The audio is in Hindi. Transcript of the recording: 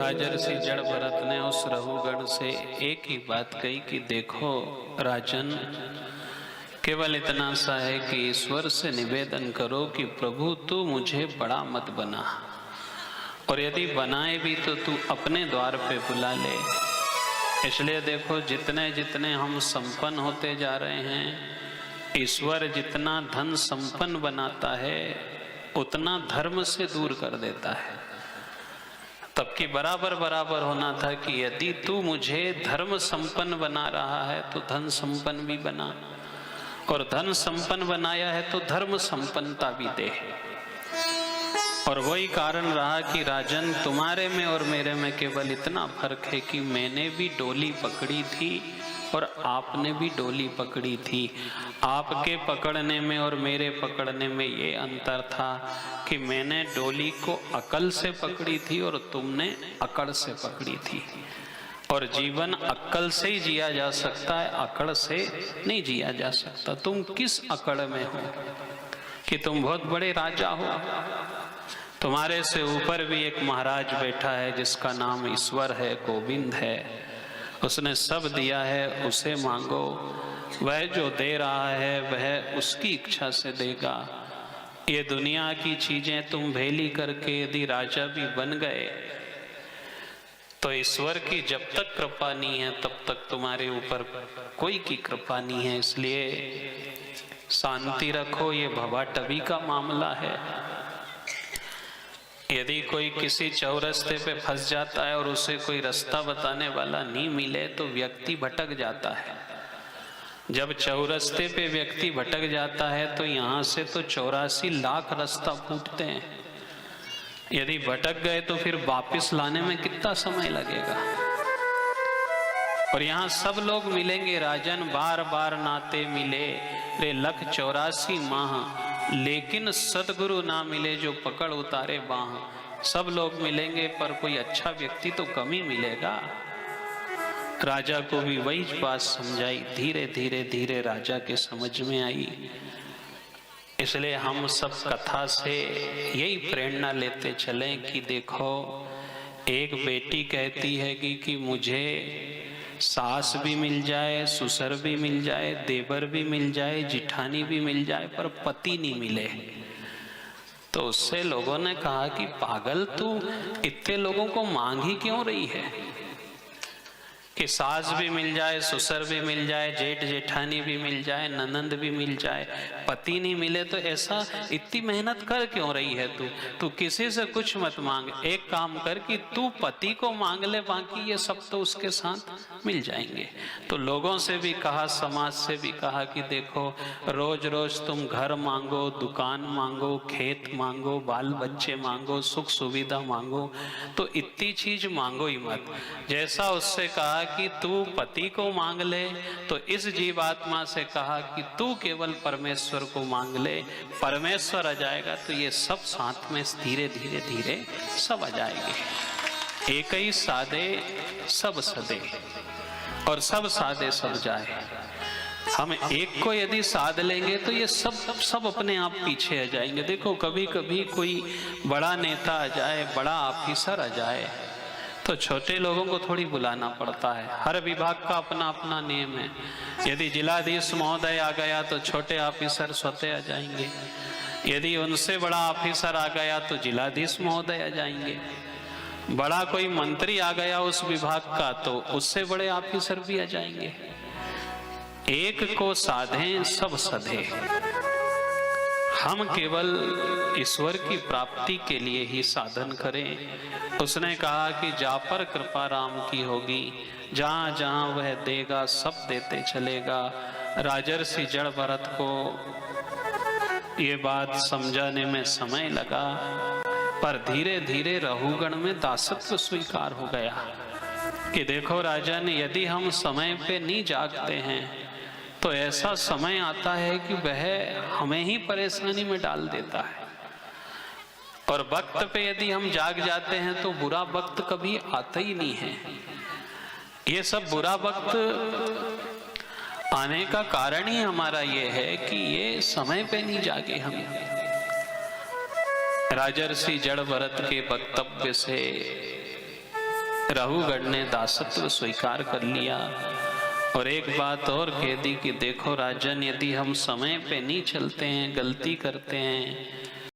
राजर्षि जड़ भरत ने उस रहुगण से एक ही बात कही कि देखो राजन, केवल इतना सा है कि ईश्वर से निवेदन करो कि प्रभु तू मुझे बड़ा मत बना, और यदि बनाए भी तो तू अपने द्वार पे बुला ले। इसलिए देखो जितने जितने हम संपन्न होते जा रहे हैं, ईश्वर जितना धन संपन्न बनाता है उतना धर्म से दूर कर देता है। तब की बराबर बराबर होना था कि यदि तू मुझे धर्म संपन्न बना रहा है तो धन संपन्न भी बना, और धन संपन्न बनाया है तो धर्म संपन्नता भी दे। और वही कारण रहा कि राजन, तुम्हारे में और मेरे में केवल इतना फर्क है कि मैंने भी डोली पकड़ी थी और आपने भी डोली पकड़ी थी। आपके पकड़ने में और मेरे पकड़ने में ये अंतर था कि मैंने डोली को अकल से पकड़ी थी और तुमने अकड़ से पकड़ी थी। और जीवन अक्ल से ही जिया जा सकता है, अकड़ से नहीं जिया जा सकता। तुम किस अकड़ में हो कि तुम बहुत बड़े राजा हो? तुम्हारे से ऊपर भी एक महाराज बैठा है जिसका नाम ईश्वर है, गोविंद है। उसने सब दिया है, उसे मांगो, वह जो दे रहा है वह उसकी इच्छा से देगा। ये दुनिया की चीजें तुम भेली करके यदि राजा भी बन गए तो ईश्वर की जब तक कृपा नहीं है तब तक तुम्हारे ऊपर कोई की कृपा नहीं है। इसलिए शांति रखो, ये भवाटवी का मामला है। यदि कोई किसी चौरस्ते पे फंस जाता है और उसे कोई रास्ता बताने वाला नहीं मिले तो व्यक्ति भटक जाता है। जब चौरस्ते पे व्यक्ति भटक जाता है तो यहाँ से तो 84 लाख रास्ता फूटते हैं। यदि भटक गए तो फिर वापस लाने में कितना समय लगेगा? और यहाँ सब लोग मिलेंगे राजन, बार बार नाते मिले रे लख 84 माह, लेकिन सतगुरु ना मिले जो पकड़ उतारे बाह। सब लोग मिलेंगे पर कोई अच्छा व्यक्ति तो कम ही मिलेगा। राजा को भी वही बात समझाई, धीरे धीरे धीरे राजा के समझ में आई। इसलिए हम सब कथा से यही प्रेरणा लेते चलें कि देखो, एक बेटी कहती है कि मुझे सास भी मिल जाए, ससुर भी मिल जाए, देवर भी मिल जाए, जिठानी भी मिल जाए, पर पति नहीं मिले। तो उससे लोगों ने कहा कि पागल, तू इतने लोगों को मांग ही क्यों रही है कि सास भी मिल जाए, ससुर भी मिल जाए, जेठ जेठानी भी मिल जाए, ननंद भी मिल जाए, पति नहीं मिले? तो ऐसा इतनी मेहनत कर क्यों रही है तू किसी से कुछ मत मांग। एक काम कर कि तू पति को मांग ले, बाकी ये सब तो उसके साथ मिल जाएंगे। तो लोगों से भी कहा, समाज से भी कहा कि देखो, रोज रोज तुम घर मांगो, दुकान मांगो, खेत मांगो, बाल बच्चे मांगो, सुख सुविधा मांगो, तो इतनी चीज मांगो ही मत। जैसा उससे कहा कि तू पति को मांग ले, तो इस जीवात्मा से कहा कि तू केवल परमेश्वर को मांग ले। परमेश्वर आ जाएगा तो ये सब साथ में धीरे धीरे धीरे सब आ जाएंगे। एक ही साधे सब सदे, और सब साधे सब जाए। हम एक को यदि साध लेंगे तो ये सब अपने आप पीछे आ जाएंगे। देखो, कभी कभी कोई बड़ा नेता आ जाए, बड़ा ऑफिसर आ जाए, तो छोटे लोगों को थोड़ी बुलाना पड़ता है। हर विभाग का अपना अपना नियम है। यदि जिलाधीश महोदय आ गया तो छोटे ऑफिसर स्वतः आ जाएंगे। यदि उनसे बड़ा ऑफिसर आ गया तो जिलाधीश महोदय आ जाएंगे। बड़ा कोई मंत्री आ गया उस विभाग का तो उससे बड़े ऑफिसर भी आ जाएंगे। एक को साधें सब सधे। हम केवल ईश्वर की प्राप्ति के लिए ही साधन करें। उसने कहा कि जा पर कृपा राम की होगी, जहाँ जहाँ वह देगा सब देते चलेगा। राजर्षि जड़ भरत को ये बात समझाने में समय लगा, पर धीरे धीरे रहुगण में दासत्व स्वीकार हो गया कि देखो राजन, यदि हम समय पे नहीं जागते हैं तो ऐसा समय आता है कि वह हमें ही परेशानी में डाल देता है। और वक्त पे यदि हम जाग जाते हैं तो बुरा वक्त कभी आता ही नहीं है। ये सब बुरा वक्त आने का कारण ही हमारा ये है कि ये समय पे नहीं जागे हम। राजर्षि जड़ भरत के वक्तव्य से राहुगढ़ ने दासत्व स्वीकार कर लिया। और एक बात और कह दी कि देखो राजन, यदि हम समय पे नहीं चलते हैं, गलती करते हैं,